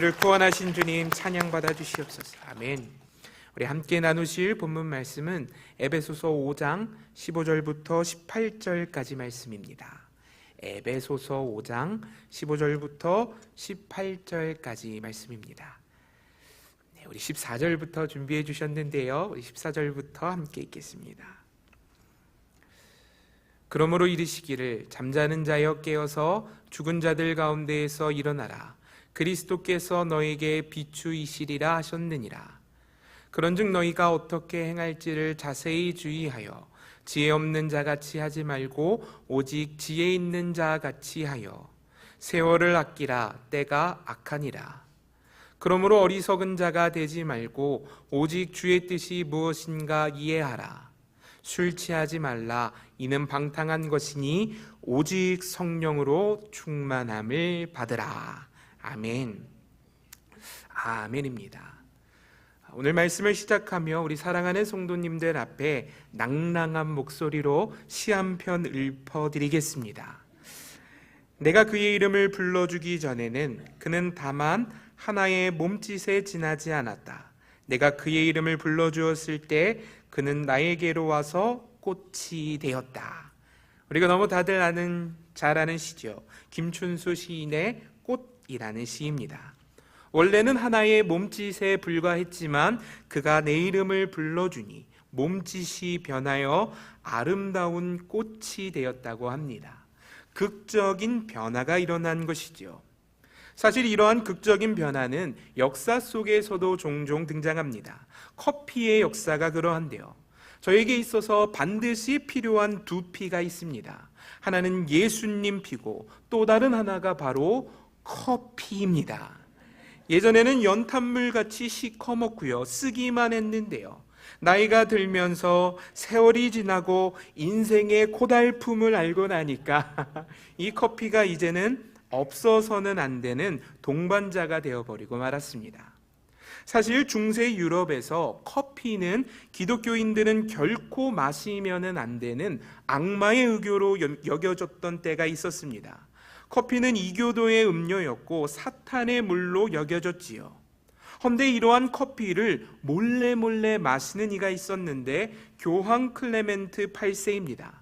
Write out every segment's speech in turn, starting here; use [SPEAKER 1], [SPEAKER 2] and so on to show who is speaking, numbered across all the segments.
[SPEAKER 1] 를 구원하신 주님 찬양 받아 주시옵소서. 아멘. 우리 함께 나누실 본문 말씀은 에베소서 5장 15절부터 18절까지 말씀입니다. 에베소서 5장 15절부터 18절까지 말씀입니다. 우리 14절부터 준비해 주셨는데요. 우리 14절부터 함께 읽겠습니다. 그러므로 이르시기를 잠자는 자여 깨어서 죽은 자들 가운데에서 일어나라. 그리스도께서 너에게 비추이시리라 하셨느니라. 그런즉 너희가 어떻게 행할지를 자세히 주의하여 지혜 없는 자같이 하지 말고 오직 지혜 있는 자같이 하여 세월을 아끼라. 때가 악하니라. 그러므로 어리석은 자가 되지 말고 오직 주의 뜻이 무엇인가 이해하라. 술 취하지 말라. 이는 방탕한 것이니 오직 성령으로 충만함을 받으라. 아멘. 아멘입니다. 오늘 말씀을 시작하며 우리 사랑하는 성도님들 앞에 낭랑한 목소리로 시 한 편 읊어드리겠습니다. 내가 그의 이름을 불러주기 전에는 그는 다만 하나의 몸짓에 지나지 않았다. 내가 그의 이름을 불러주었을 때 그는 나에게로 와서 꽃이 되었다. 우리가 너무 다들 잘 아는 시죠. 김춘수 시인의 꽃이라는 시입니다. 원래는 하나의 몸짓에 불과했지만 그가 내 이름을 불러주니 몸짓이 변하여 아름다운 꽃이 되었다고 합니다. 극적인 변화가 일어난 것이죠. 사실 이러한 극적인 변화는 역사 속에서도 종종 등장합니다. 커피의 역사가 그러한데요. 저에게 있어서 반드시 필요한 두 피가 있습니다. 하나는 예수님 피고 또 다른 하나가 바로 커피입니다. 예전에는 연탄물같이 시커멓고요, 쓰기만 했는데요, 나이가 들면서 세월이 지나고 인생의 고달픔을 알고 나니까 이 커피가 이제는 없어서는 안 되는 동반자가 되어버리고 말았습니다. 사실 중세 유럽에서 커피는 기독교인들은 결코 마시면은 안 되는 악마의 의교로 여겨졌던 때가 있었습니다. 커피는 이교도의 음료였고 사탄의 물로 여겨졌지요. 헌데 이러한 커피를 몰래 마시는 이가 있었는데 교황 클레멘트 8세입니다.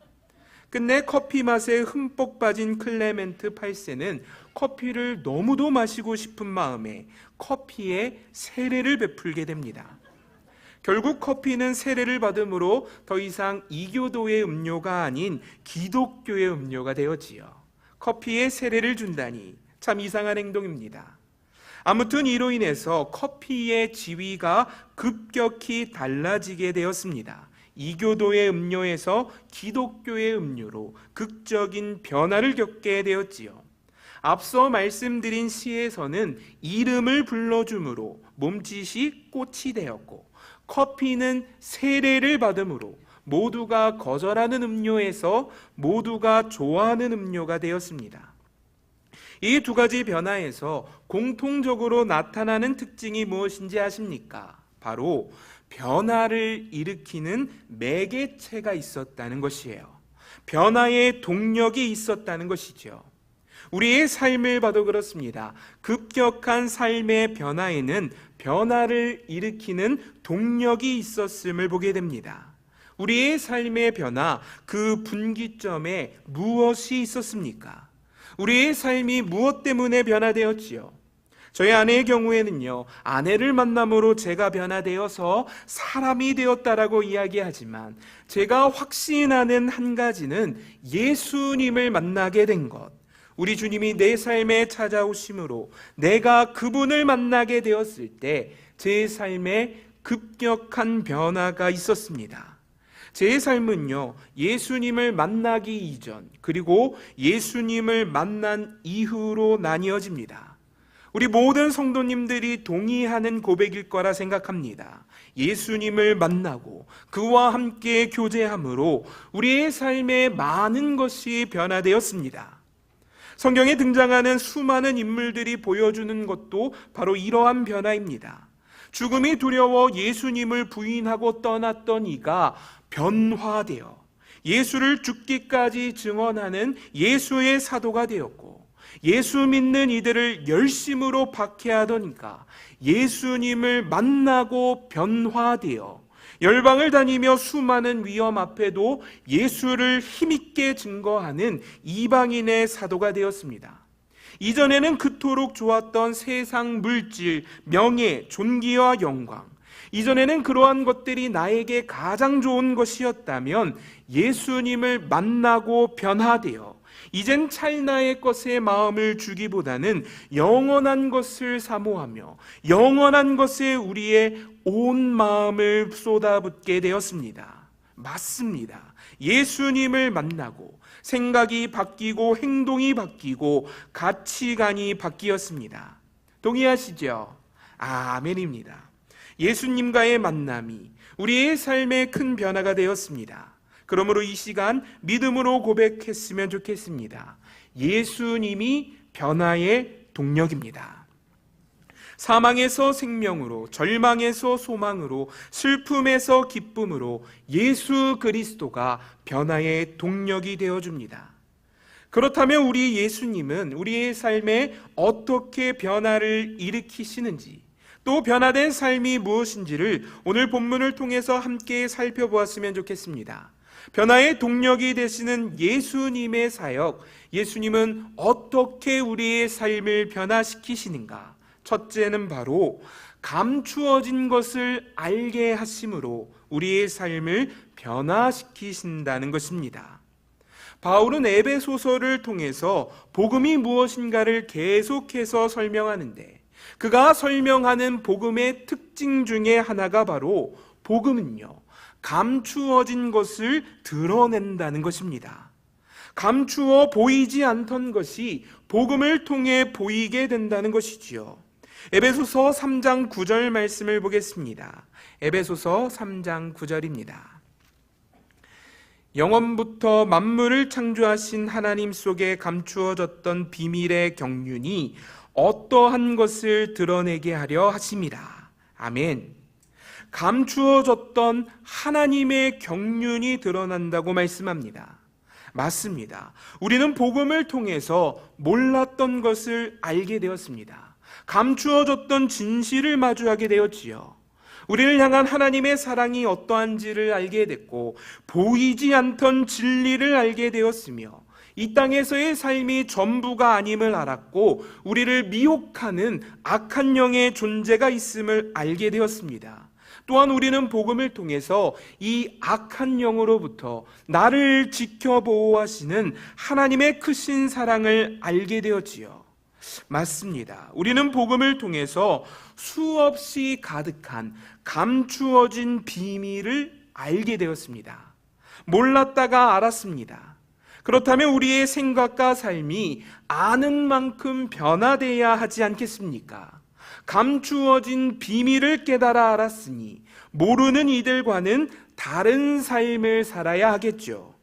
[SPEAKER 1] 끝내 커피 맛에 흠뻑 빠진 클레멘트 8세는 커피를 너무도 마시고 싶은 마음에 커피에 세례를 베풀게 됩니다. 결국 커피는 세례를 받음으로 더 이상 이교도의 음료가 아닌 기독교의 음료가 되었지요. 커피에 세례를 준다니 참 이상한 행동입니다. 아무튼 이로 인해서 커피의 지위가 급격히 달라지게 되었습니다. 이교도의 음료에서 기독교의 음료로 극적인 변화를 겪게 되었지요. 앞서 말씀드린 시에서는 이름을 불러줌으로 몸짓이 꽃이 되었고, 커피는 세례를 받음으로 모두가 거절하는 음료에서 모두가 좋아하는 음료가 되었습니다. 이 두 가지 변화에서 공통적으로 나타나는 특징이 무엇인지 아십니까? 바로 변화를 일으키는 매개체가 있었다는 것이에요. 변화의 동력이 있었다는 것이죠. 우리의 삶을 봐도 그렇습니다. 급격한 삶의 변화에는 변화를 일으키는 동력이 있었음을 보게 됩니다. 우리의 삶의 변화, 그 분기점에 무엇이 있었습니까? 우리의 삶이 무엇 때문에 변화되었지요? 저희 아내의 경우에는요, 아내를 만남으로 제가 변화되어서 사람이 되었다라고 이야기하지만 제가 확신하는 한 가지는 예수님을 만나게 된 것, 우리 주님이 내 삶에 찾아오심으로 내가 그분을 만나게 되었을 때 제 삶에 급격한 변화가 있었습니다. 제 삶은요, 예수님을 만나기 이전 그리고 예수님을 만난 이후로 나뉘어집니다. 우리 모든 성도님들이 동의하는 고백일 거라 생각합니다. 예수님을 만나고 그와 함께 교제함으로 우리의 삶에 많은 것이 변화되었습니다. 성경에 등장하는 수많은 인물들이 보여주는 것도 바로 이러한 변화입니다. 죽음이 두려워 예수님을 부인하고 떠났던 이가 변화되어 예수를 죽기까지 증언하는 예수의 사도가 되었고, 예수 믿는 이들을 열심으로 박해하더니까 예수님을 만나고 변화되어 열방을 다니며 수많은 위험 앞에도 예수를 힘있게 증거하는 이방인의 사도가 되었습니다. 이전에는 그토록 좋았던 세상 물질, 명예, 존귀와 영광, 이전에는 그러한 것들이 나에게 가장 좋은 것이었다면 예수님을 만나고 변화되어 이젠 찰나의 것에 마음을 주기보다는 영원한 것을 사모하며 영원한 것에 우리의 온 마음을 쏟아붓게 되었습니다. 맞습니다. 예수님을 만나고 생각이 바뀌고 행동이 바뀌고 가치관이 바뀌었습니다. 동의하시죠? 아멘입니다. 예수님과의 만남이 우리의 삶에 큰 변화가 되었습니다. 그러므로 이 시간 믿음으로 고백했으면 좋겠습니다. 예수님이 변화의 동력입니다. 사망에서 생명으로, 절망에서 소망으로, 슬픔에서 기쁨으로 예수 그리스도가 변화의 동력이 되어줍니다. 그렇다면 우리 예수님은 우리의 삶에 어떻게 변화를 일으키시는지, 또 변화된 삶이 무엇인지를 오늘 본문을 통해서 함께 살펴보았으면 좋겠습니다. 변화의 동력이 되시는 예수님의 사역, 예수님은 어떻게 우리의 삶을 변화시키시는가? 첫째는 바로 감추어진 것을 알게 하심으로 우리의 삶을 변화시키신다는 것입니다. 바울은 에베소서를 통해서 복음이 무엇인가를 계속해서 설명하는데, 그가 설명하는 복음의 특징 중에 하나가 바로 복음은요, 감추어진 것을 드러낸다는 것입니다. 감추어 보이지 않던 것이 복음을 통해 보이게 된다는 것이지요. 에베소서 3장 9절 말씀을 보겠습니다. 에베소서 3장 9절입니다. 영원부터 만물을 창조하신 하나님 속에 감추어졌던 비밀의 경륜이 어떠한 것을 드러내게 하려 하심이라. 아멘. 감추어졌던 하나님의 경륜이 드러난다고 말씀합니다. 맞습니다. 우리는 복음을 통해서 몰랐던 것을 알게 되었습니다. 감추어졌던 진실을 마주하게 되었지요. 우리를 향한 하나님의 사랑이 어떠한지를 알게 됐고, 보이지 않던 진리를 알게 되었으며, 이 땅에서의 삶이 전부가 아님을 알았고, 우리를 미혹하는 악한 영의 존재가 있음을 알게 되었습니다. 또한 우리는 복음을 통해서 이 악한 영으로부터 나를 지켜 보호하시는 하나님의 크신 사랑을 알게 되었지요. 맞습니다. 우리는 복음을 통해서 수없이 가득한 감추어진 비밀을 알게 되었습니다. 몰랐다가 알았습니다. 그렇다면 우리의 생각과 삶이 아는 만큼 변화되어야 하지 않겠습니까? 감추어진 비밀을 깨달아 알았으니 모르는 이들과는 다른 삶을 살아야 하겠죠.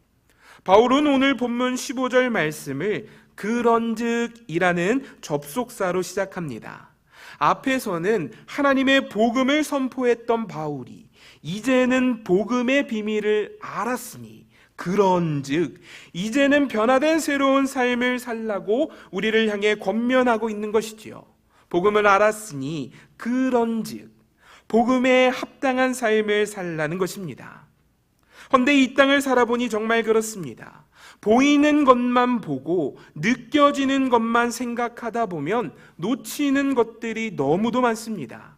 [SPEAKER 1] 바울은 오늘 본문 15절 말씀을 그런즉이라는 접속사로 시작합니다. 앞에서는 하나님의 복음을 선포했던 바울이 이제는 복음의 비밀을 알았으니 그런즉 이제는 변화된 새로운 삶을 살라고 우리를 향해 권면하고 있는 것이지요. 복음을 알았으니 그런즉 복음에 합당한 삶을 살라는 것입니다. 그런데 이 땅을 살아보니 정말 그렇습니다. 보이는 것만 보고 느껴지는 것만 생각하다 보면 놓치는 것들이 너무도 많습니다.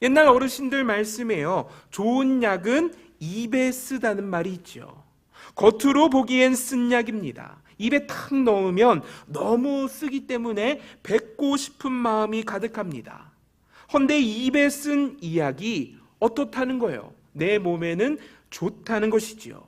[SPEAKER 1] 옛날 어르신들 말씀에요, 좋은 약은 입에 쓰다는 말이 있죠. 겉으로 보기엔 쓴 약입니다. 입에 탁 넣으면 너무 쓰기 때문에 뱉고 싶은 마음이 가득합니다. 헌데 입에 쓴 이 약이 어떻다는 거예요? 내 몸에는 좋다는 것이지요.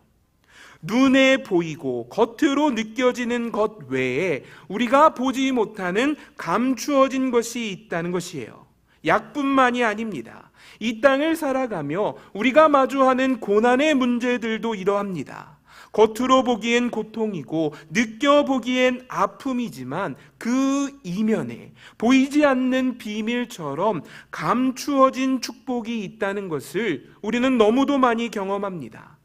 [SPEAKER 1] 눈에 보이고 겉으로 느껴지는 것 외에 우리가 보지 못하는 감추어진 것이 있다는 것이에요. 약뿐만이 아닙니다. 이 땅을 살아가며 우리가 마주하는 고난의 문제들도 이러합니다. 겉으로 보기엔 고통이고 느껴보기엔 아픔이지만 그 이면에 보이지 않는 비밀처럼 감추어진 축복이 있다는 것을 우리는 너무도 많이 경험합니다.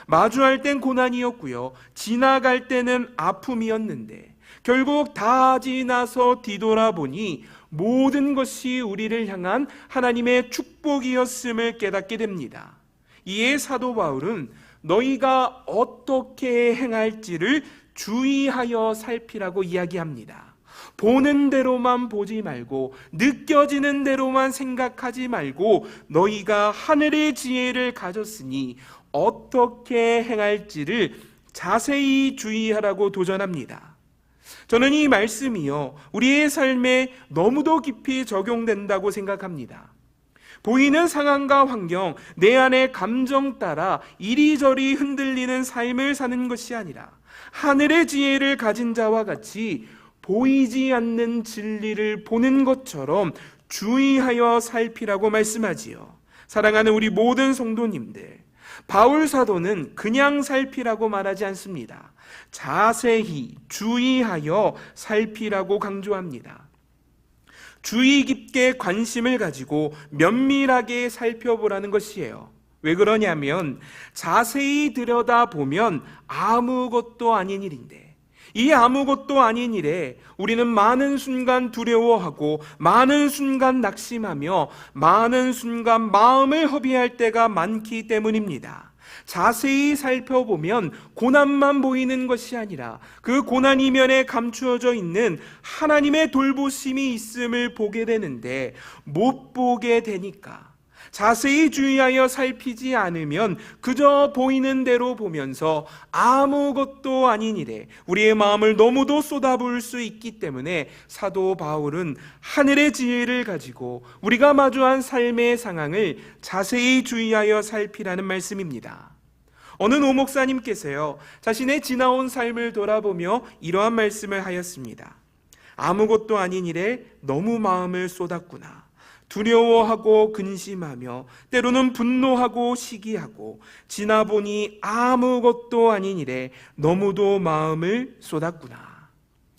[SPEAKER 1] 마주할 땐 고난이었고요, 지나갈 때는 아픔이었는데 결국 다 지나서 뒤돌아보니 모든 것이 우리를 향한 하나님의 축복이었음을 깨닫게 됩니다. 이에 사도 바울은 너희가 어떻게 행할지를 주의하여 살피라고 이야기합니다. 보는 대로만 보지 말고 느껴지는 대로만 생각하지 말고 너희가 하늘의 지혜를 가졌으니 어떻게 행할지를 자세히 주의하라고 도전합니다. 저는 이 말씀이요, 우리의 삶에 너무도 깊이 적용된다고 생각합니다. 보이는 상황과 환경, 내 안의 감정 따라 이리저리 흔들리는 삶을 사는 것이 아니라 하늘의 지혜를 가진 자와 같이 보이지 않는 진리를 보는 것처럼 주의하여 살피라고 말씀하지요. 사랑하는 우리 모든 성도님들, 바울 사도는 그냥 살피라고 말하지 않습니다. 자세히 주의하여 살피라고 강조합니다. 주의 깊게 관심을 가지고 면밀하게 살펴보라는 것이에요. 왜 그러냐면 자세히 들여다보면 아무것도 아닌 일인데, 이 아무것도 아닌 일에 우리는 많은 순간 두려워하고 많은 순간 낙심하며 많은 순간 마음을 허비할 때가 많기 때문입니다. 자세히 살펴보면 고난만 보이는 것이 아니라 그 고난 이면에 감추어져 있는 하나님의 돌보심이 있음을 보게 되는데, 못 보게 되니까 자세히 주의하여 살피지 않으면 그저 보이는 대로 보면서 아무것도 아닌 일에 우리의 마음을 너무도 쏟아부을 수 있기 때문에 사도 바울은 하늘의 지혜를 가지고 우리가 마주한 삶의 상황을 자세히 주의하여 살피라는 말씀입니다. 어느 노 목사님께서요, 자신의 지나온 삶을 돌아보며 이러한 말씀을 하였습니다. 아무것도 아닌 일에 너무 마음을 쏟았구나. 두려워하고 근심하며 때로는 분노하고 시기하고 지나보니 아무것도 아닌 일에 너무도 마음을 쏟았구나.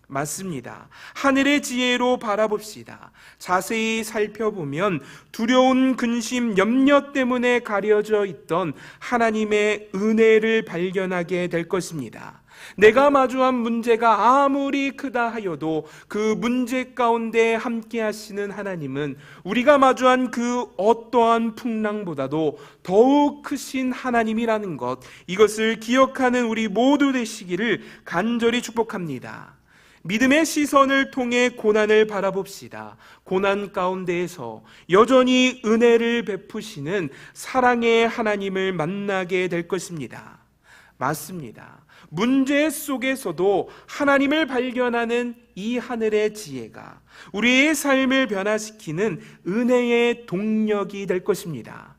[SPEAKER 1] 맞습니다. 하늘의 지혜로 바라봅시다. 자세히 살펴보면 두려운 근심, 염려 때문에 가려져 있던 하나님의 은혜를 발견하게 될 것입니다. 내가 마주한 문제가 아무리 크다 하여도 그 문제 가운데 함께 하시는 하나님은 우리가 마주한 그 어떠한 풍랑보다도 더욱 크신 하나님이라는 것, 이것을 기억하는 우리 모두 되시기를 간절히 축복합니다. 믿음의 시선을 통해 고난을 바라봅시다. 고난 가운데에서 여전히 은혜를 베푸시는 사랑의 하나님을 만나게 될 것입니다. 맞습니다. 문제 속에서도 하나님을 발견하는 이 하늘의 지혜가 우리의 삶을 변화시키는 은혜의 동력이 될 것입니다.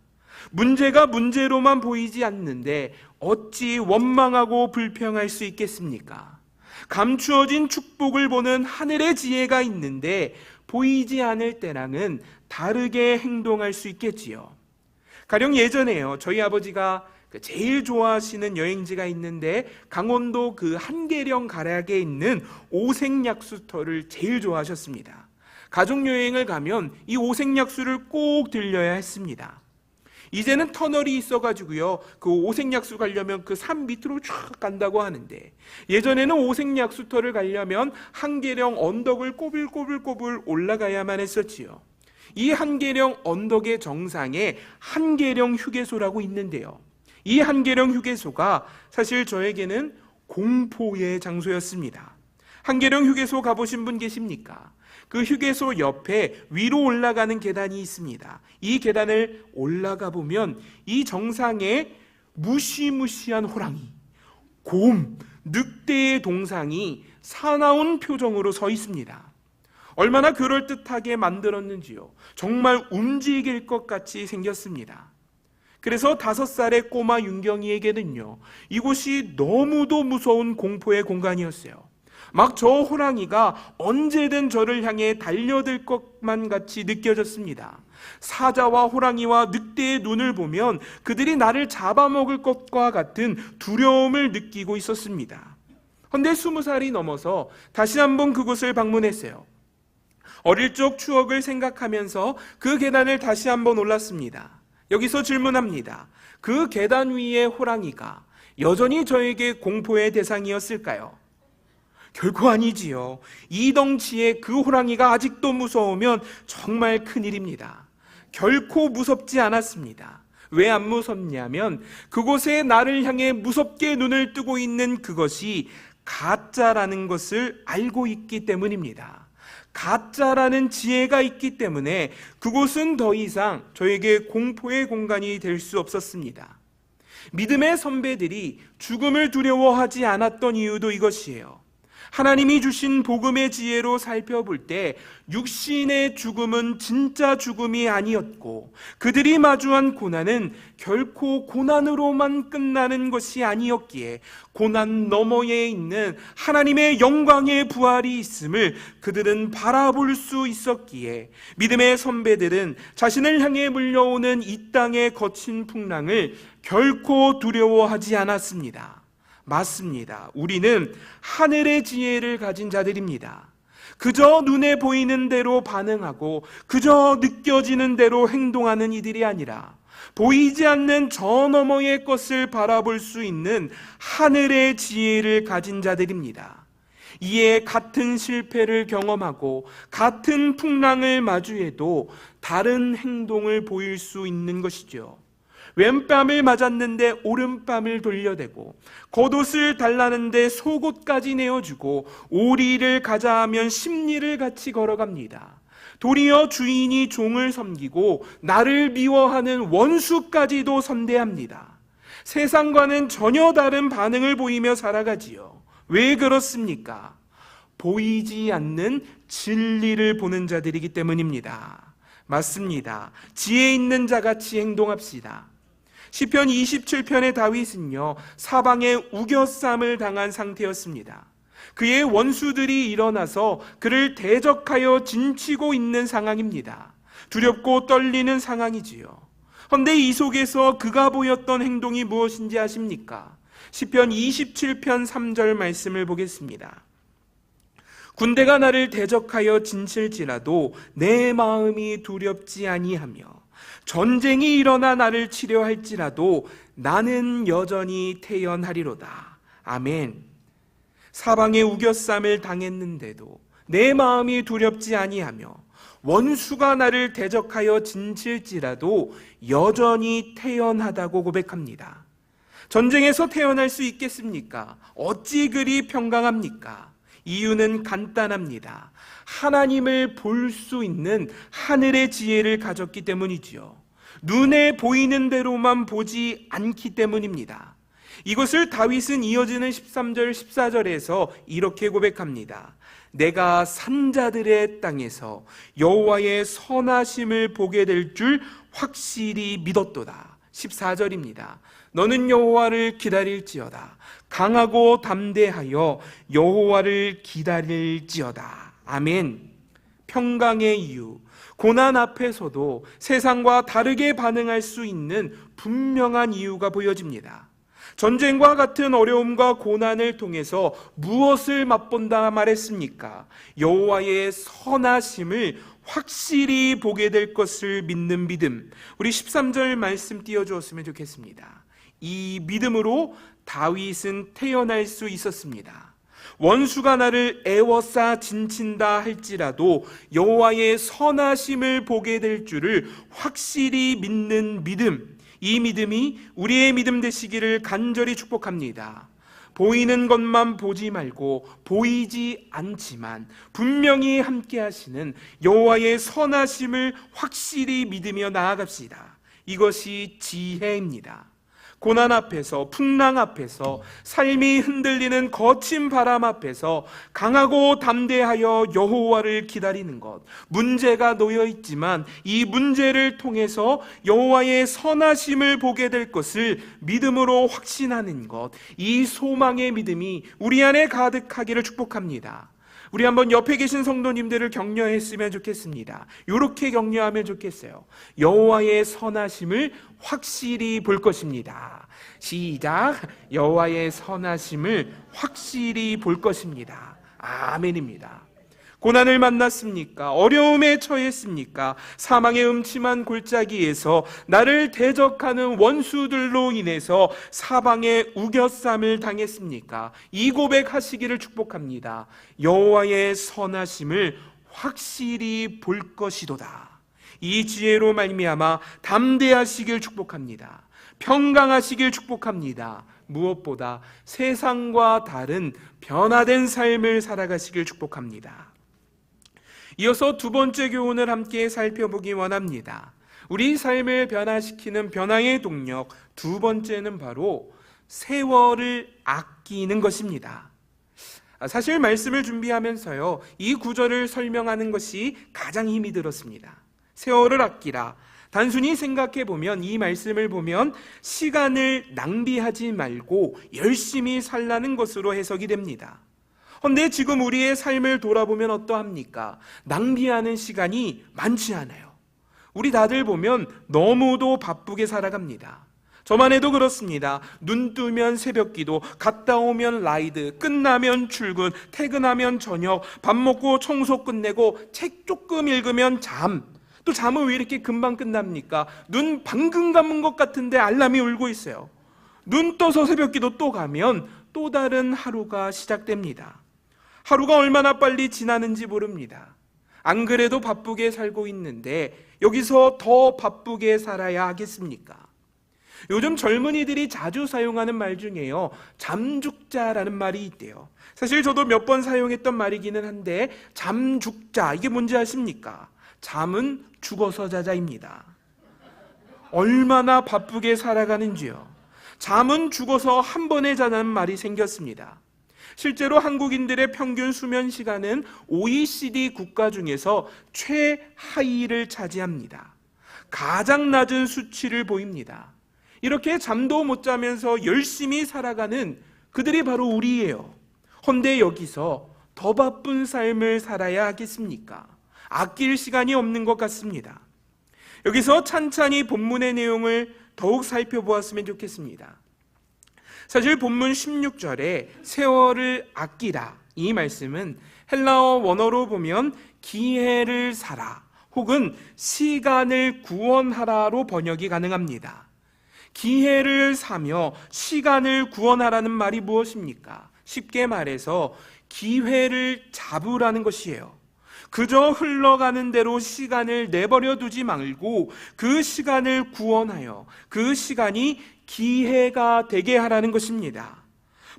[SPEAKER 1] 문제가 문제로만 보이지 않는데 어찌 원망하고 불평할 수 있겠습니까? 감추어진 축복을 보는 하늘의 지혜가 있는데 보이지 않을 때랑은 다르게 행동할 수 있겠지요. 가령 예전에요, 저희 아버지가 제일 좋아하시는 여행지가 있는데 강원도 그 한계령 가락에 있는 오색약수터를 제일 좋아하셨습니다. 가족여행을 가면 이 오색약수를 꼭 들려야 했습니다. 이제는 터널이 있어가지고요, 그 오색약수 가려면 그 산 밑으로 쫙 간다고 하는데, 예전에는 오색약수터를 가려면 한계령 언덕을 꼬불꼬불 올라가야만 했었지요. 이 한계령 언덕의 정상에 한계령 휴게소라고 있는데요, 이 한계령 휴게소가 사실 저에게는 공포의 장소였습니다. 한계령 휴게소 가보신 분 계십니까? 그 휴게소 옆에 위로 올라가는 계단이 있습니다. 이 계단을 올라가 보면 이 정상에 무시무시한 호랑이, 곰, 늑대의 동상이 사나운 표정으로 서 있습니다. 얼마나 그럴듯하게 만들었는지요. 정말 움직일 것 같이 생겼습니다. 그래서 5살의 꼬마 윤경이에게는요, 이곳이 너무도 무서운 공포의 공간이었어요. 막 저 호랑이가 언제든 저를 향해 달려들 것만 같이 느껴졌습니다. 사자와 호랑이와 늑대의 눈을 보면 그들이 나를 잡아먹을 것과 같은 두려움을 느끼고 있었습니다. 그런데 20살이 넘어서 다시 한번 그곳을 방문했어요. 어릴 적 추억을 생각하면서 그 계단을 다시 한번 올랐습니다. 여기서 질문합니다. 그 계단 위의 호랑이가 여전히 저에게 공포의 대상이었을까요? 결코 아니지요. 이 덩치의 그 호랑이가 아직도 무서우면 정말 큰일입니다. 결코 무섭지 않았습니다. 왜 안 무섭냐면 그곳에 나를 향해 무섭게 눈을 뜨고 있는 그것이 가짜라는 것을 알고 있기 때문입니다. 가짜라는 지혜가 있기 때문에 그곳은 더 이상 저에게 공포의 공간이 될 수 없었습니다. 믿음의 선배들이 죽음을 두려워하지 않았던 이유도 이것이에요. 하나님이 주신 복음의 지혜로 살펴볼 때 육신의 죽음은 진짜 죽음이 아니었고 그들이 마주한 고난은 결코 고난으로만 끝나는 것이 아니었기에 고난 너머에 있는 하나님의 영광의 부활이 있음을 그들은 바라볼 수 있었기에 믿음의 선배들은 자신을 향해 물려오는 이 땅의 거친 풍랑을 결코 두려워하지 않았습니다. 맞습니다. 우리는 하늘의 지혜를 가진 자들입니다. 그저 눈에 보이는 대로 반응하고 그저 느껴지는 대로 행동하는 이들이 아니라 보이지 않는 저 너머의 것을 바라볼 수 있는 하늘의 지혜를 가진 자들입니다. 이에 같은 실패를 경험하고 같은 풍랑을 마주해도 다른 행동을 보일 수 있는 것이죠. 왼뺨을 맞았는데 오른뺨을 돌려대고 겉옷을 달라는데 속옷까지 내어주고 오리를 가자 하면 십리를 같이 걸어갑니다. 도리어 주인이 종을 섬기고 나를 미워하는 원수까지도 선대합니다. 세상과는 전혀 다른 반응을 보이며 살아가지요. 왜 그렇습니까? 보이지 않는 진리를 보는 자들이기 때문입니다. 맞습니다. 지혜 있는 자같이 행동합시다. 시편 27편의 다윗은요, 사방에 우겨쌈을 당한 상태였습니다. 그의 원수들이 일어나서 그를 대적하여 진치고 있는 상황입니다. 두렵고 떨리는 상황이지요. 그런데 이 속에서 그가 보였던 행동이 무엇인지 아십니까? 시편 27편 3절 말씀을 보겠습니다. 군대가 나를 대적하여 진칠지라도 내 마음이 두렵지 아니하며 전쟁이 일어나 나를 치려 할지라도 나는 여전히 태연하리로다. 아멘. 사방에 우겨쌈을 당했는데도 내 마음이 두렵지 아니하며 원수가 나를 대적하여 진칠지라도 여전히 태연하다고 고백합니다. 전쟁에서 태연할 수 있겠습니까? 어찌 그리 평강합니까? 이유는 간단합니다. 하나님을 볼 수 있는 하늘의 지혜를 가졌기 때문이지요. 눈에 보이는 대로만 보지 않기 때문입니다. 이것을 다윗은 이어지는 13절 14절에서 이렇게 고백합니다. 내가 산자들의 땅에서 여호와의 선하심을 보게 될 줄 확실히 믿었도다. 14절입니다. 너는 여호와를 기다릴지어다. 강하고 담대하여 여호와를 기다릴지어다. 아멘. 평강의 이유, 고난 앞에서도 세상과 다르게 반응할 수 있는 분명한 이유가 보여집니다. 전쟁과 같은 어려움과 고난을 통해서 무엇을 맛본다 말했습니까? 여호와의 선하심을 확실히 보게 될 것을 믿는 믿음. 우리 13절 말씀 띄워주었으면 좋겠습니다. 이 믿음으로 다윗은 태어날 수 있었습니다. 원수가 나를 애워싸 진친다 할지라도 여호와의 선하심을 보게 될 줄을 확실히 믿는 믿음. 이 믿음이 우리의 믿음 되시기를 간절히 축복합니다. 보이는 것만 보지 말고 보이지 않지만 분명히 함께 하시는 여호와의 선하심을 확실히 믿으며 나아갑시다. 이것이 지혜입니다. 고난 앞에서, 풍랑 앞에서, 삶이 흔들리는 거친 바람 앞에서 강하고 담대하여 여호와를 기다리는 것. 문제가 놓여 있지만 이 문제를 통해서 여호와의 선하심을 보게 될 것을 믿음으로 확신하는 것. 이 소망의 믿음이 우리 안에 가득하기를 축복합니다. 우리 한번 옆에 계신 성도님들을 격려했으면 좋겠습니다. 이렇게 격려하면 좋겠어요. 여호와의 선하심을 확실히 볼 것입니다. 시작. 여호와의 선하심을 확실히 볼 것입니다. 아멘입니다. 고난을 만났습니까? 어려움에 처했습니까? 사망의 음침한 골짜기에서 나를 대적하는 원수들로 인해서 사방에 우겨쌈을 당했습니까? 이 고백하시기를 축복합니다. 여호와의 선하심을 확실히 볼 것이도다. 이 지혜로 말미암아 담대하시길 축복합니다. 평강하시길 축복합니다. 무엇보다 세상과 다른 변화된 삶을 살아가시길 축복합니다. 이어서 두 번째 교훈을 함께 살펴보기 원합니다. 우리 삶을 변화시키는 변화의 동력 두 번째는 바로 세월을 아끼는 것입니다. 사실 말씀을 준비하면서요, 이 구절을 설명하는 것이 가장 힘이 들었습니다. 세월을 아끼라. 단순히 생각해보면 이 말씀을 보면 시간을 낭비하지 말고 열심히 살라는 것으로 해석이 됩니다. 그런데 지금 우리의 삶을 돌아보면 어떠합니까? 낭비하는 시간이 많지 않아요. 우리 다들 보면 너무도 바쁘게 살아갑니다. 저만 해도 그렇습니다. 눈 뜨면 새벽기도, 갔다 오면 라이드, 끝나면 출근, 퇴근하면 저녁, 밥 먹고 청소 끝내고 책 조금 읽으면 잠. 또 잠은 왜 이렇게 금방 끝납니까? 눈 방금 감은 것 같은데 알람이 울고 있어요. 눈 떠서 새벽기도 또 가면 또 다른 하루가 시작됩니다. 하루가 얼마나 빨리 지나는지 모릅니다. 안 그래도 바쁘게 살고 있는데 여기서 더 바쁘게 살아야 하겠습니까? 요즘 젊은이들이 자주 사용하는 말 중에요, 잠죽자라는 말이 있대요. 사실 저도 몇 번 사용했던 말이기는 한데, 잠죽자, 이게 뭔지 아십니까? 잠은 죽어서 자자입니다. 얼마나 바쁘게 살아가는지요. 잠은 죽어서 한 번에 자는 말이 생겼습니다. 실제로 한국인들의 평균 수면 시간은 OECD 국가 중에서 최하위를 차지합니다. 가장 낮은 수치를 보입니다. 이렇게 잠도 못 자면서 열심히 살아가는 그들이 바로 우리예요. 헌데 여기서 더 바쁜 삶을 살아야 하겠습니까? 아낄 시간이 없는 것 같습니다. 여기서 찬찬히 본문의 내용을 더욱 살펴보았으면 좋겠습니다. 사실 본문 16절에 세월을 아끼라, 이 말씀은 헬라어 원어로 보면 기회를 사라 혹은 시간을 구원하라로 번역이 가능합니다. 기회를 사며 시간을 구원하라는 말이 무엇입니까? 쉽게 말해서 기회를 잡으라는 것이에요. 그저 흘러가는 대로 시간을 내버려 두지 말고 그 시간을 구원하여 그 시간이 기회가 되게 하라는 것입니다.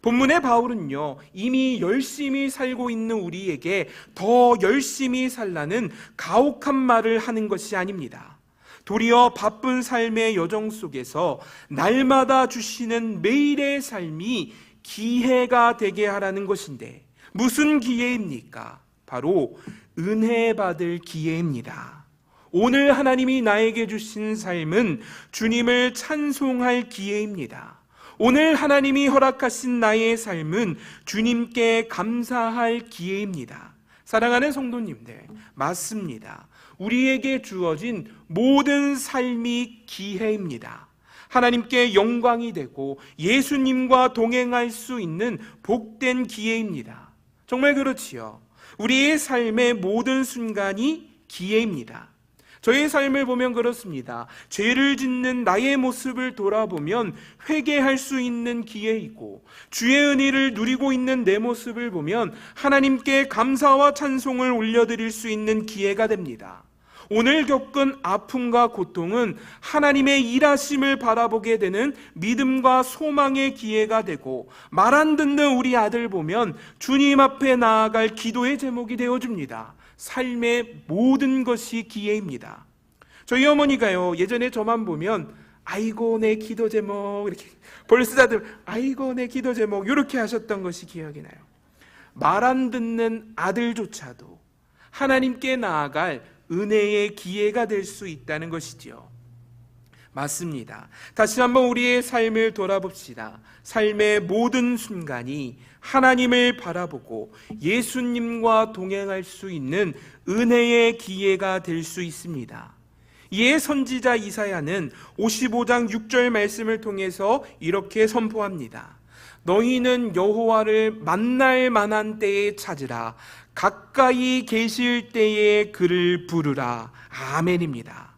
[SPEAKER 1] 본문의 바울은요, 이미 열심히 살고 있는 우리에게 더 열심히 살라는 가혹한 말을 하는 것이 아닙니다. 도리어 바쁜 삶의 여정 속에서 날마다 주시는 매일의 삶이 기회가 되게 하라는 것인데, 무슨 기회입니까? 바로 은혜 받을 기회입니다. 오늘 하나님이 나에게 주신 삶은 주님을 찬송할 기회입니다. 오늘 하나님이 허락하신 나의 삶은 주님께 감사할 기회입니다. 사랑하는 성도님들, 맞습니다. 우리에게 주어진 모든 삶이 기회입니다. 하나님께 영광이 되고 예수님과 동행할 수 있는 복된 기회입니다. 정말 그렇지요. 우리의 삶의 모든 순간이 기회입니다. 저의 삶을 보면 그렇습니다. 죄를 짓는 나의 모습을 돌아보면 회개할 수 있는 기회이고, 주의 은혜를 누리고 있는 내 모습을 보면 하나님께 감사와 찬송을 올려드릴 수 있는 기회가 됩니다. 오늘 겪은 아픔과 고통은 하나님의 일하심을 바라보게 되는 믿음과 소망의 기회가 되고, 말 안 듣는 우리 아들 보면 주님 앞에 나아갈 기도의 제목이 되어줍니다. 삶의 모든 것이 기회입니다. 저희 어머니가요, 예전에 저만 보면 아이고 내 기도 제목, 이렇게 벌써 다들 아이고 내 기도 제목 이렇게 하셨던 것이 기억이 나요. 말 안 듣는 아들조차도 하나님께 나아갈 은혜의 기회가 될 수 있다는 것이지요. 맞습니다. 다시 한번 우리의 삶을 돌아봅시다. 삶의 모든 순간이 하나님을 바라보고 예수님과 동행할 수 있는 은혜의 기회가 될 수 있습니다. 이에 선지자 이사야는 55장 6절 말씀을 통해서 이렇게 선포합니다. 너희는 여호와를 만날 만한 때에 찾으라. 가까이 계실 때에 그를 부르라. 아멘입니다.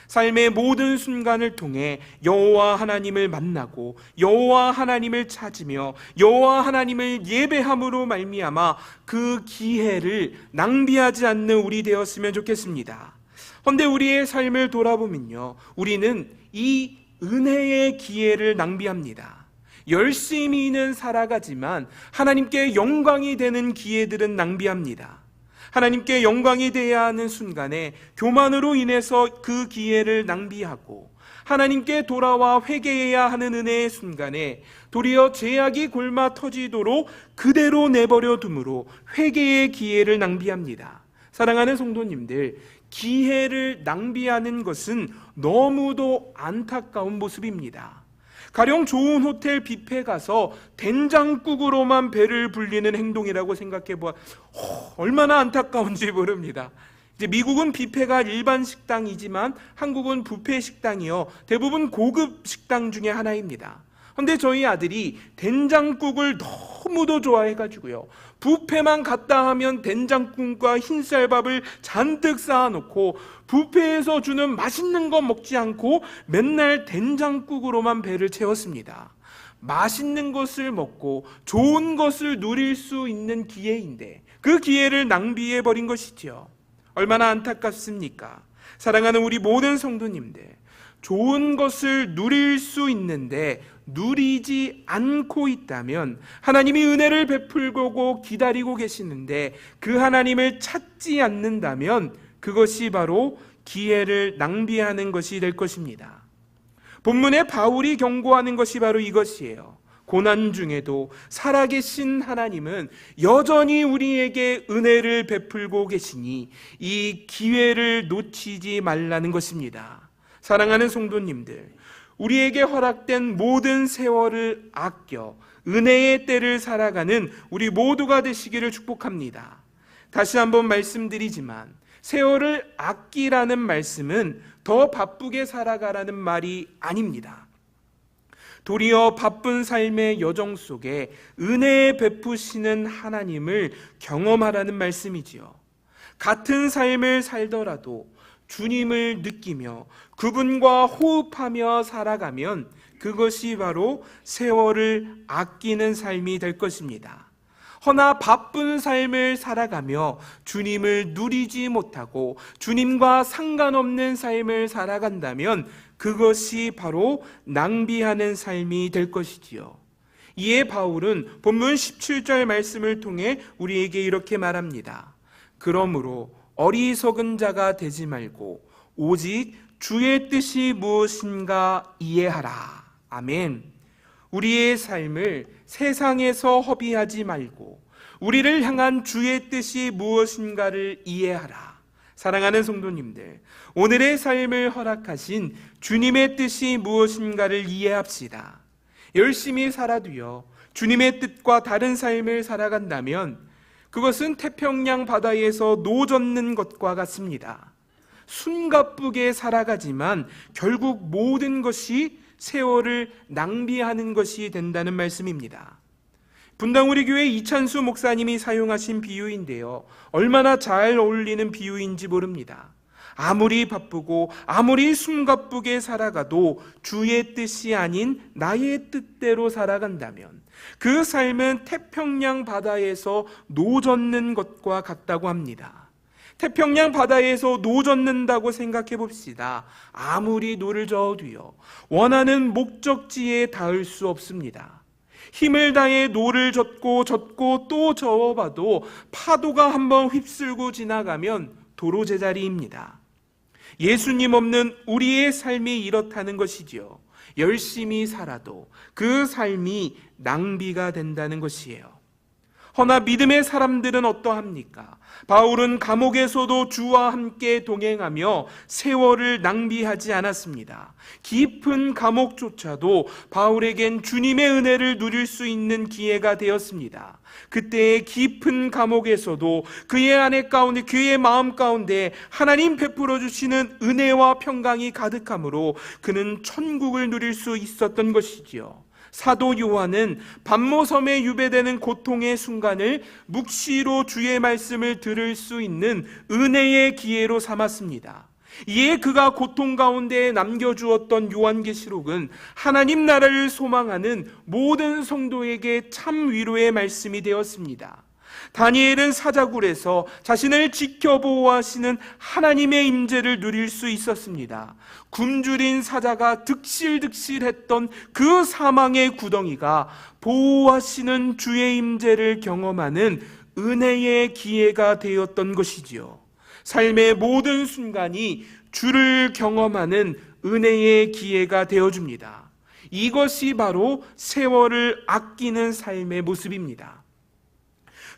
[SPEAKER 1] 삶의 모든 순간을 통해 여호와 하나님을 만나고 여호와 하나님을 찾으며 여호와 하나님을 예배함으로 말미암아 그 기회를 낭비하지 않는 우리 되었으면 좋겠습니다. 그런데 우리의 삶을 돌아보면요, 우리는 이 은혜의 기회를 낭비합니다. 열심히는 살아가지만 하나님께 영광이 되는 기회들은 낭비합니다. 하나님께 영광이 되어야 하는 순간에 교만으로 인해서 그 기회를 낭비하고, 하나님께 돌아와 회개해야 하는 은혜의 순간에 도리어 죄악이 골마 터지도록 그대로 내버려 두므로 회개의 기회를 낭비합니다. 사랑하는 성도님들, 기회를 낭비하는 것은 너무도 안타까운 모습입니다. 가령 좋은 호텔 뷔페 가서 된장국으로만 배를 불리는 행동이라고 생각해 보아 얼마나 안타까운지 모릅니다. 이제 미국은 뷔페가 일반 식당이지만 한국은 뷔페 식당이요, 대부분 고급 식당 중에 하나입니다. 그런데 저희 아들이 된장국을 너무도 좋아해가지고요, 뷔페만 갔다 하면 된장국과 흰쌀밥을 잔뜩 쌓아놓고 뷔페에서 주는 맛있는 거 먹지 않고 맨날 된장국으로만 배를 채웠습니다. 맛있는 것을 먹고 좋은 것을 누릴 수 있는 기회인데 그 기회를 낭비해버린 것이지요. 얼마나 안타깝습니까? 사랑하는 우리 모든 성도님들, 좋은 것을 누릴 수 있는데 누리지 않고 있다면 하나님이 은혜를 베풀고 기다리고 계시는데 그 하나님을 찾지 않는다면 그것이 바로 기회를 낭비하는 것이 될 것입니다. 본문에 바울이 경고하는 것이 바로 이것이에요. 고난 중에도 살아계신 하나님은 여전히 우리에게 은혜를 베풀고 계시니 이 기회를 놓치지 말라는 것입니다. 사랑하는 성도님들, 우리에게 허락된 모든 세월을 아껴 은혜의 때를 살아가는 우리 모두가 되시기를 축복합니다. 다시 한번 말씀드리지만 세월을 아끼라는 말씀은 더 바쁘게 살아가라는 말이 아닙니다. 도리어 바쁜 삶의 여정 속에 은혜 베푸시는 하나님을 경험하라는 말씀이지요. 같은 삶을 살더라도 주님을 느끼며 그분과 호흡하며 살아가면 그것이 바로 세월을 아끼는 삶이 될 것입니다. 허나 바쁜 삶을 살아가며 주님을 누리지 못하고 주님과 상관없는 삶을 살아간다면 그것이 바로 낭비하는 삶이 될 것이지요. 이에 바울은 본문 17절 말씀을 통해 우리에게 이렇게 말합니다. 그러므로 어리석은 자가 되지 말고 오직 주의 뜻이 무엇인가 이해하라. 아멘. 우리의 삶을 세상에서 허비하지 말고 우리를 향한 주의 뜻이 무엇인가를 이해하라. 사랑하는 성도님들, 오늘의 삶을 허락하신 주님의 뜻이 무엇인가를 이해합시다. 열심히 살아도요, 주님의 뜻과 다른 삶을 살아간다면 그것은 태평양 바다에서 노 젓는 것과 같습니다. 숨가쁘게 살아가지만 결국 모든 것이 세월을 낭비하는 것이 된다는 말씀입니다. 분당 우리 교회 이찬수 목사님이 사용하신 비유인데요, 얼마나 잘 어울리는 비유인지 모릅니다. 아무리 바쁘고 아무리 숨가쁘게 살아가도 주의 뜻이 아닌 나의 뜻대로 살아간다면 그 삶은 태평양 바다에서 노 젓는 것과 같다고 합니다. 태평양 바다에서 노 젓는다고 생각해 봅시다. 아무리 노를 저어도요, 원하는 목적지에 닿을 수 없습니다. 힘을 다해 노를 젓고 또 저어봐도 파도가 한번 휩쓸고 지나가면 도로 제자리입니다. 예수님 없는 우리의 삶이 이렇다는 것이지요. 열심히 살아도 그 삶이 낭비가 된다는 것이에요. 허나 믿음의 사람들은 어떠합니까? 바울은 감옥에서도 주와 함께 동행하며 세월을 낭비하지 않았습니다. 깊은 감옥조차도 바울에겐 주님의 은혜를 누릴 수 있는 기회가 되었습니다. 그때의 깊은 감옥에서도 그의 안에 가운데, 그의 마음 가운데 하나님 베풀어 주시는 은혜와 평강이 가득하므로 그는 천국을 누릴 수 있었던 것이지요. 사도 요한은 반모섬에 유배되는 고통의 순간을 묵시로 주의 말씀을 들을 수 있는 은혜의 기회로 삼았습니다. 이에 그가 고통 가운데 남겨주었던 요한계시록은 하나님 나라를 소망하는 모든 성도에게 참 위로의 말씀이 되었습니다. 다니엘은 사자굴에서 자신을 지켜보호하시는 하나님의 임재를 누릴 수 있었습니다. 굶주린 사자가 득실득실했던 그 사망의 구덩이가 보호하시는 주의 임재를 경험하는 은혜의 기회가 되었던 것이지요. 삶의 모든 순간이 주를 경험하는 은혜의 기회가 되어줍니다. 이것이 바로 세월을 아끼는 삶의 모습입니다.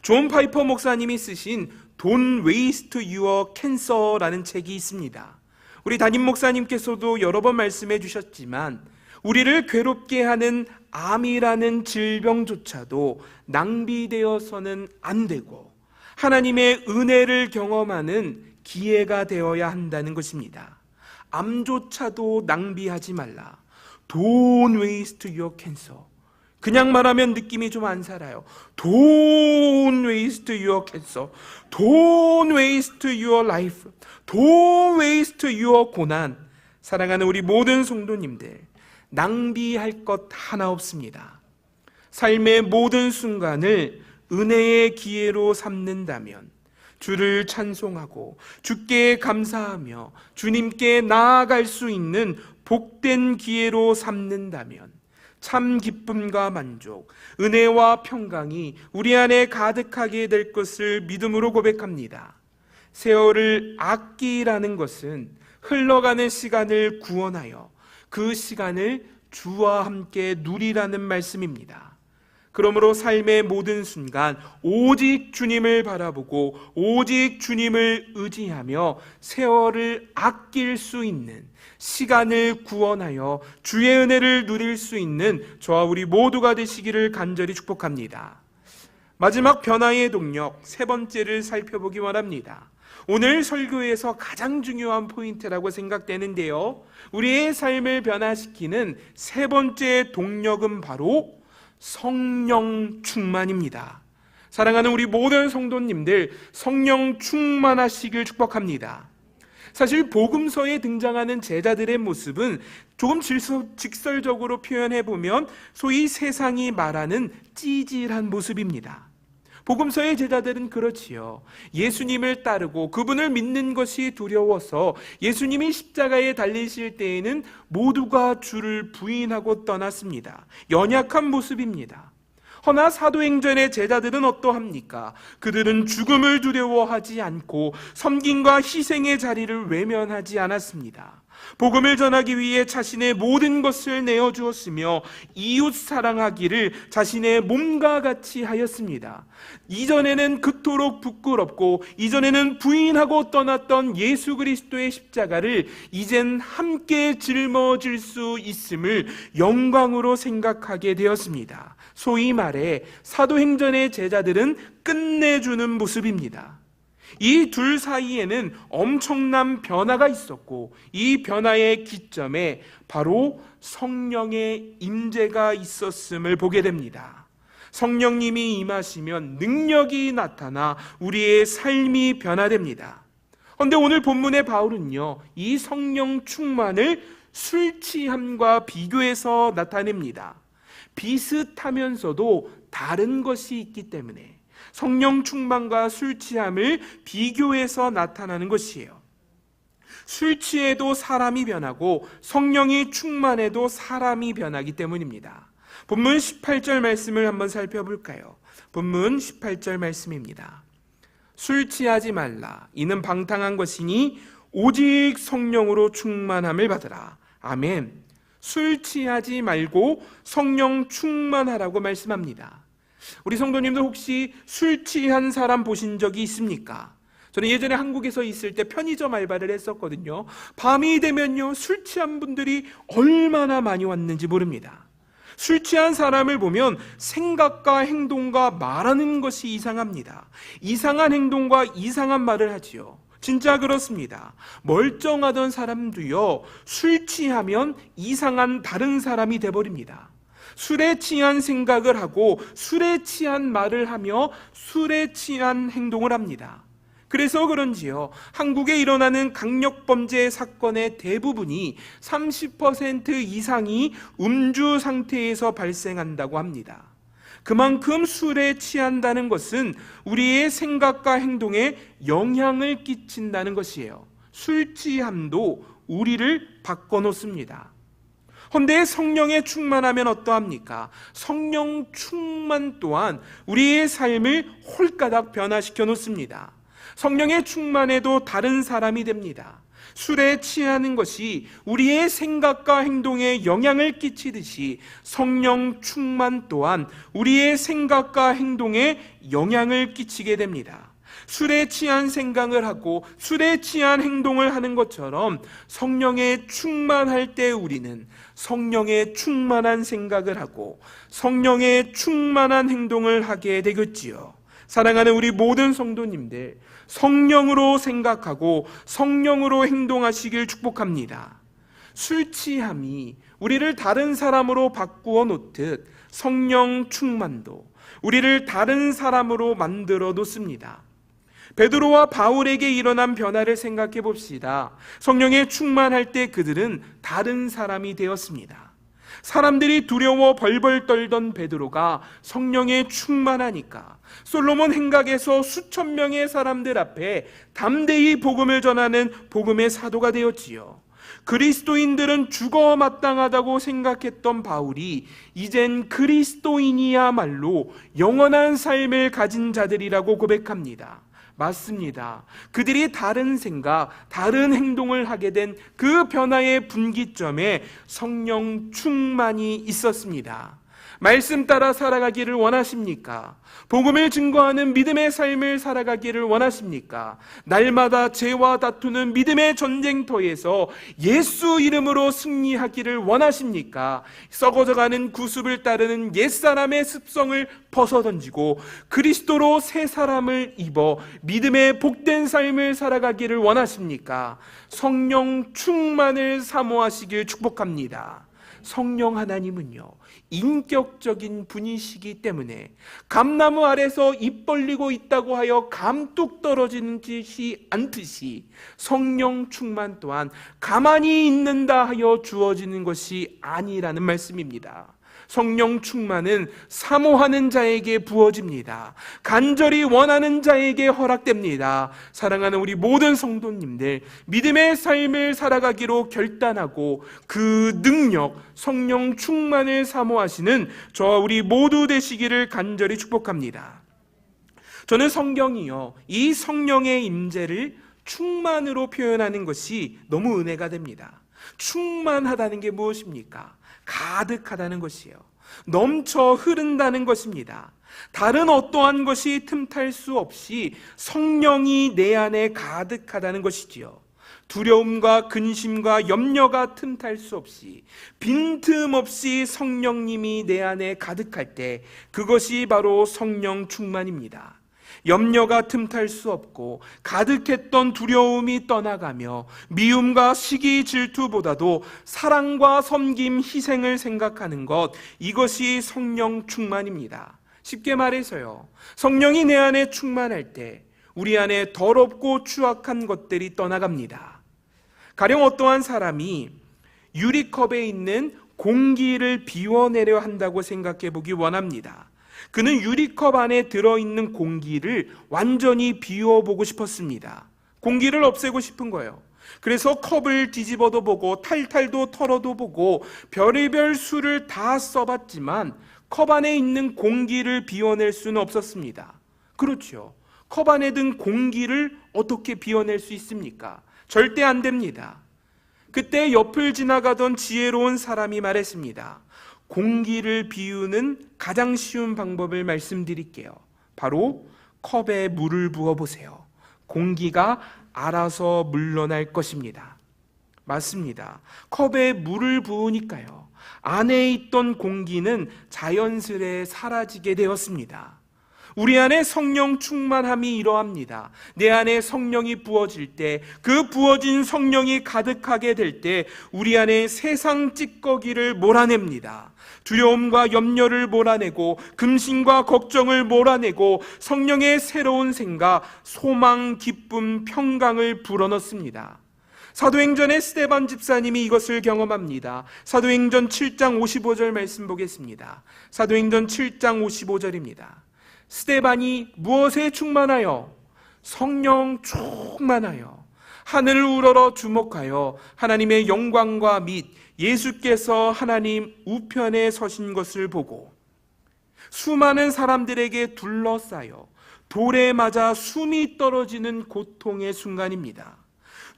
[SPEAKER 1] 존 파이퍼 목사님이 쓰신 Don't Waste Your Cancer라는 책이 있습니다. 우리 담임 목사님께서도 여러 번 말씀해 주셨지만 우리를 괴롭게 하는 암이라는 질병조차도 낭비되어서는 안 되고 하나님의 은혜를 경험하는 기회가 되어야 한다는 것입니다. 암조차도 낭비하지 말라. Don't waste your cancer. 그냥 말하면 느낌이 좀 안 살아요. Don't waste your cancer. Don't waste your life. Don't waste your 고난. 사랑하는 우리 모든 성도님들, 낭비할 것 하나 없습니다. 삶의 모든 순간을 은혜의 기회로 삼는다면, 주를 찬송하고 주께 감사하며 주님께 나아갈 수 있는 복된 기회로 삼는다면 참 기쁨과 만족, 은혜와 평강이 우리 안에 가득하게 될 것을 믿음으로 고백합니다. 세월을 아끼라는 것은 흘러가는 시간을 구원하여 그 시간을 주와 함께 누리라는 말씀입니다. 그러므로 삶의 모든 순간 오직 주님을 바라보고 오직 주님을 의지하며 세월을 아낄 수 있는, 시간을 구원하여 주의 은혜를 누릴 수 있는 저와 우리 모두가 되시기를 간절히 축복합니다. 마지막 변화의 동력 세 번째를 살펴보기 원합니다. 오늘 설교에서 가장 중요한 포인트라고 생각되는데요, 우리의 삶을 변화시키는 세 번째 동력은 바로 성령 충만입니다. 사랑하는 우리 모든 성도님들, 성령 충만하시길 축복합니다. 사실 복음서에 등장하는 제자들의 모습은 조금 직설적으로 표현해보면 소위 세상이 말하는 찌질한 모습입니다. 복음서의 제자들은 그렇지요. 예수님을 따르고 그분을 믿는 것이 두려워서 예수님이 십자가에 달리실 때에는 모두가 주를 부인하고 떠났습니다. 연약한 모습입니다. 허나 사도행전의 제자들은 어떠합니까? 그들은 죽음을 두려워하지 않고 섬김과 희생의 자리를 외면하지 않았습니다. 복음을 전하기 위해 자신의 모든 것을 내어주었으며 이웃 사랑하기를 자신의 몸과 같이 하였습니다. 이전에는 그토록 부끄럽고 이전에는 부인하고 떠났던 예수 그리스도의 십자가를 이젠 함께 짊어질 수 있음을 영광으로 생각하게 되었습니다. 소위 말해 사도행전의 제자들은 끝내주는 모습입니다. 이 둘 사이에는 엄청난 변화가 있었고 이 변화의 기점에 바로 성령의 임재가 있었음을 보게 됩니다. 성령님이 임하시면 능력이 나타나 우리의 삶이 변화됩니다. 그런데 오늘 본문의 바울은요, 이 성령 충만을 술 취함과 비교해서 나타냅니다. 비슷하면서도 다른 것이 있기 때문에 성령 충만과 술 취함을 비교해서 나타나는 것이에요. 술 취해도 사람이 변하고 성령이 충만해도 사람이 변하기 때문입니다. 본문 18절 말씀을 한번 살펴볼까요? 본문 18절 말씀입니다. 술 취하지 말라. 이는 방탕한 것이니 오직 성령으로 충만함을 받으라. 아멘. 술 취하지 말고 성령 충만하라고 말씀합니다. 우리 성도님들 혹시 술 취한 사람 보신 적이 있습니까? 저는 예전에 한국에서 있을 때 편의점 알바를 했었거든요. 밤이 되면요, 술 취한 분들이 얼마나 많이 왔는지 모릅니다. 술 취한 사람을 보면 생각과 행동과 말하는 것이 이상합니다. 이상한 행동과 이상한 말을 하지요. 진짜 그렇습니다. 멀쩡하던 사람도요, 술 취하면 이상한 다른 사람이 돼버립니다. 술에 취한 생각을 하고 술에 취한 말을 하며 술에 취한 행동을 합니다. 그래서 그런지요, 한국에 일어나는 강력범죄 사건의 대부분이 30% 이상이 음주 상태에서 발생한다고 합니다. 그만큼 술에 취한다는 것은 우리의 생각과 행동에 영향을 끼친다는 것이에요. 술 취함도 우리를 바꿔놓습니다. 그런데 성령에 충만하면 어떠합니까? 성령 충만 또한 우리의 삶을 홀가닥 변화시켜 놓습니다. 성령에 충만해도 다른 사람이 됩니다. 술에 취하는 것이 우리의 생각과 행동에 영향을 끼치듯이 성령 충만 또한 우리의 생각과 행동에 영향을 끼치게 됩니다. 술에 취한 생각을 하고 술에 취한 행동을 하는 것처럼 성령에 충만할 때 우리는 성령에 충만한 생각을 하고 성령에 충만한 행동을 하게 되겠지요. 사랑하는 우리 모든 성도님들, 성령으로 생각하고 성령으로 행동하시길 축복합니다. 술 취함이 우리를 다른 사람으로 바꾸어 놓듯 성령 충만도 우리를 다른 사람으로 만들어 놓습니다. 베드로와 바울에게 일어난 변화를 생각해 봅시다. 성령에 충만할 때 그들은 다른 사람이 되었습니다. 사람들이 두려워 벌벌 떨던 베드로가 성령에 충만하니까 솔로몬 행각에서 수천 명의 사람들 앞에 담대히 복음을 전하는 복음의 사도가 되었지요. 그리스도인들은 죽어 마땅하다고 생각했던 바울이 이젠 그리스도인이야말로 영원한 삶을 가진 자들이라고 고백합니다. 맞습니다. 그들이 다른 생각, 다른 행동을 하게 된 그 변화의 분기점에 성령 충만이 있었습니다. 말씀 따라 살아가기를 원하십니까? 복음을 증거하는 믿음의 삶을 살아가기를 원하십니까? 날마다 죄와 다투는 믿음의 전쟁터에서 예수 이름으로 승리하기를 원하십니까? 썩어져가는 구습을 따르는 옛사람의 습성을 벗어던지고 그리스도로 새 사람을 입어 믿음의 복된 삶을 살아가기를 원하십니까? 성령 충만을 사모하시길 축복합니다. 성령 하나님은요, 인격적인 분이시기 때문에 감나무 아래서 입 벌리고 있다고 하여 감뚝 떨어지는 짓이 않듯이 성령 충만 또한 가만히 있는다 하여 주어지는 것이 아니라는 말씀입니다. 성령 충만은 사모하는 자에게 부어집니다. 간절히 원하는 자에게 허락됩니다. 사랑하는 우리 모든 성도님들, 믿음의 삶을 살아가기로 결단하고 그 능력, 성령 충만을 사모하시는 저와 우리 모두 되시기를 간절히 축복합니다. 저는 성경이요, 이 성령의 임재를 충만으로 표현하는 것이 너무 은혜가 됩니다. 충만하다는 게 무엇입니까? 가득하다는 것이에요. 넘쳐 흐른다는 것입니다. 다른 어떠한 것이 틈탈 수 없이 성령이 내 안에 가득하다는 것이지요. 두려움과 근심과 염려가 틈탈 수 없이 빈틈없이 성령님이 내 안에 가득할 때 그것이 바로 성령 충만입니다. 염려가 틈탈 수 없고 가득했던 두려움이 떠나가며 미움과 시기 질투보다도 사랑과 섬김, 희생을 생각하는 것, 이것이 성령 충만입니다. 쉽게 말해서요, 성령이 내 안에 충만할 때 우리 안에 더럽고 추악한 것들이 떠나갑니다. 가령 어떠한 사람이 유리컵에 있는 공기를 비워내려 한다고 생각해 보기 원합니다. 그는 유리컵 안에 들어있는 공기를 완전히 비워보고 싶었습니다. 공기를 없애고 싶은 거예요. 그래서 컵을 뒤집어도 보고 탈탈도 털어도 보고 별의별 수를 다 써봤지만 컵 안에 있는 공기를 비워낼 수는 없었습니다. 그렇죠. 컵 안에 든 공기를 어떻게 비워낼 수 있습니까? 절대 안 됩니다. 그때 옆을 지나가던 지혜로운 사람이 말했습니다. 공기를 비우는 가장 쉬운 방법을 말씀드릴게요. 바로 컵에 물을 부어보세요. 공기가 알아서 물러날 것입니다. 맞습니다. 컵에 물을 부으니까요, 안에 있던 공기는 자연스레 사라지게 되었습니다. 우리 안에 성령 충만함이 이러합니다. 내 안에 성령이 부어질 때, 그 부어진 성령이 가득하게 될 때 우리 안에 세상 찌꺼기를 몰아냅니다. 두려움과 염려를 몰아내고 근심과 걱정을 몰아내고 성령의 새로운 생각, 소망, 기쁨, 평강을 불어넣습니다. 사도행전의 스데반 집사님이 이것을 경험합니다. 사도행전 7장 55절 말씀 보겠습니다. 사도행전 7장 55절입니다. 스데반이 무엇에 충만하여? 성령 충만하여 하늘을 우러러 주목하여 하나님의 영광과 및 예수께서 하나님 우편에 서신 것을 보고 수많은 사람들에게 둘러싸여 돌에 맞아 숨이 떨어지는 고통의 순간입니다.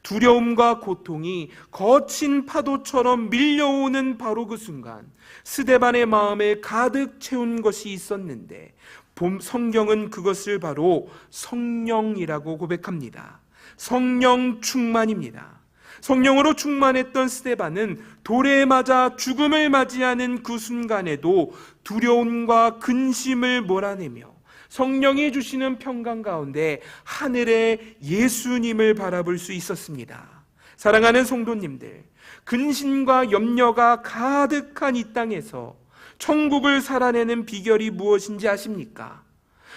[SPEAKER 1] 두려움과 고통이 거친 파도처럼 밀려오는 바로 그 순간 스데반의 마음에 가득 채운 것이 있었는데 성경은 그것을 바로 성령이라고 고백합니다. 성령 충만입니다. 성령으로 충만했던 스데반은 돌에 맞아 죽음을 맞이하는 그 순간에도 두려움과 근심을 몰아내며 성령이 주시는 평강 가운데 하늘의 예수님을 바라볼 수 있었습니다. 사랑하는 성도님들, 근심과 염려가 가득한 이 땅에서 천국을 살아내는 비결이 무엇인지 아십니까?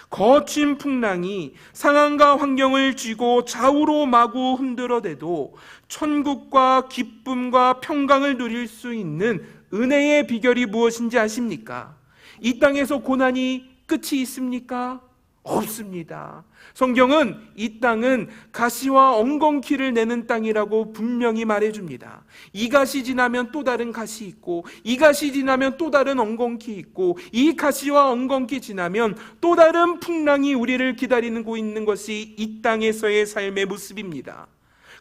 [SPEAKER 1] 거친 풍랑이 상황과 환경을 쥐고 좌우로 마구 흔들어대도 천국과 기쁨과 평강을 누릴 수 있는 은혜의 비결이 무엇인지 아십니까? 이 땅에서 고난이 끝이 있습니까? 없습니다. 성경은 이 땅은 가시와 엉겅퀴를 내는 땅이라고 분명히 말해줍니다. 이 가시 지나면 또 다른 가시 있고, 이 가시 지나면 또 다른 엉겅퀴 있고, 이 가시와 엉겅퀴 지나면 또 다른 풍랑이 우리를 기다리고 있는 것이 이 땅에서의 삶의 모습입니다.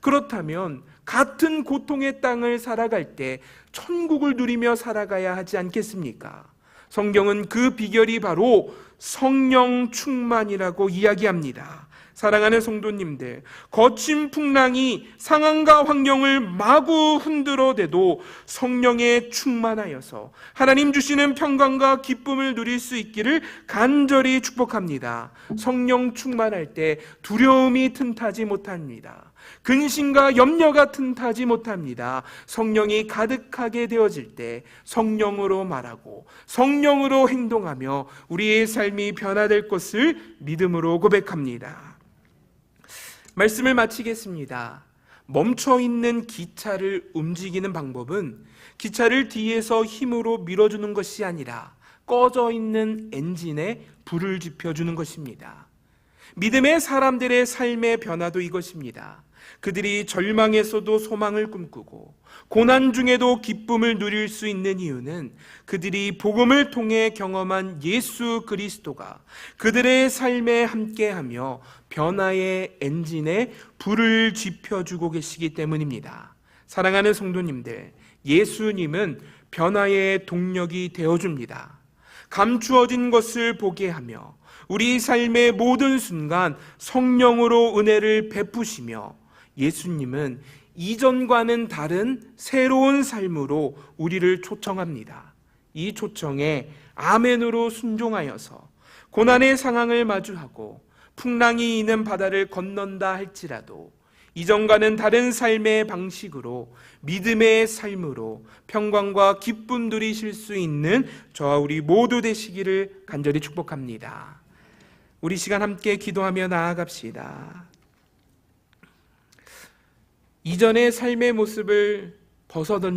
[SPEAKER 1] 그렇다면 같은 고통의 땅을 살아갈 때 천국을 누리며 살아가야 하지 않겠습니까? 성경은 그 비결이 바로 성령 충만이라고 이야기합니다. 사랑하는 성도님들, 거친 풍랑이 상황과 환경을 마구 흔들어대도 성령에 충만하여서 하나님 주시는 평강과 기쁨을 누릴 수 있기를 간절히 축복합니다. 성령 충만할 때 두려움이 틈타지 못합니다. 근심과 염려가 틈타지 못합니다. 성령이 가득하게 되어질 때 성령으로 말하고 성령으로 행동하며 우리의 삶이 변화될 것을 믿음으로 고백합니다. 말씀을 마치겠습니다. 멈춰있는 기차를 움직이는 방법은 기차를 뒤에서 힘으로 밀어주는 것이 아니라 꺼져있는 엔진에 불을 지펴주는 것입니다. 믿음의 사람들의 삶의 변화도 이것입니다. 그들이 절망에서도 소망을 꿈꾸고 고난 중에도 기쁨을 누릴 수 있는 이유는 그들이 복음을 통해 경험한 예수 그리스도가 그들의 삶에 함께하며 변화의 엔진에 불을 지펴주고 계시기 때문입니다. 사랑하는 성도님들, 예수님은 변화의 동력이 되어줍니다. 감추어진 것을 보게 하며 우리 삶의 모든 순간 성령으로 은혜를 베푸시며 예수님은 이전과는 다른 새로운 삶으로 우리를 초청합니다. 이 초청에 아멘으로 순종하여서 고난의 상황을 마주하고 풍랑이 있는 바다를 건넌다 할지라도 이전과는 다른 삶의 방식으로 믿음의 삶으로 평강과 기쁨 누리실 수 있는 저와 우리 모두 되시기를 간절히 축복합니다. 우리 시간 함께 기도하며 나아갑시다. 이전의 삶의 모습을 벗어던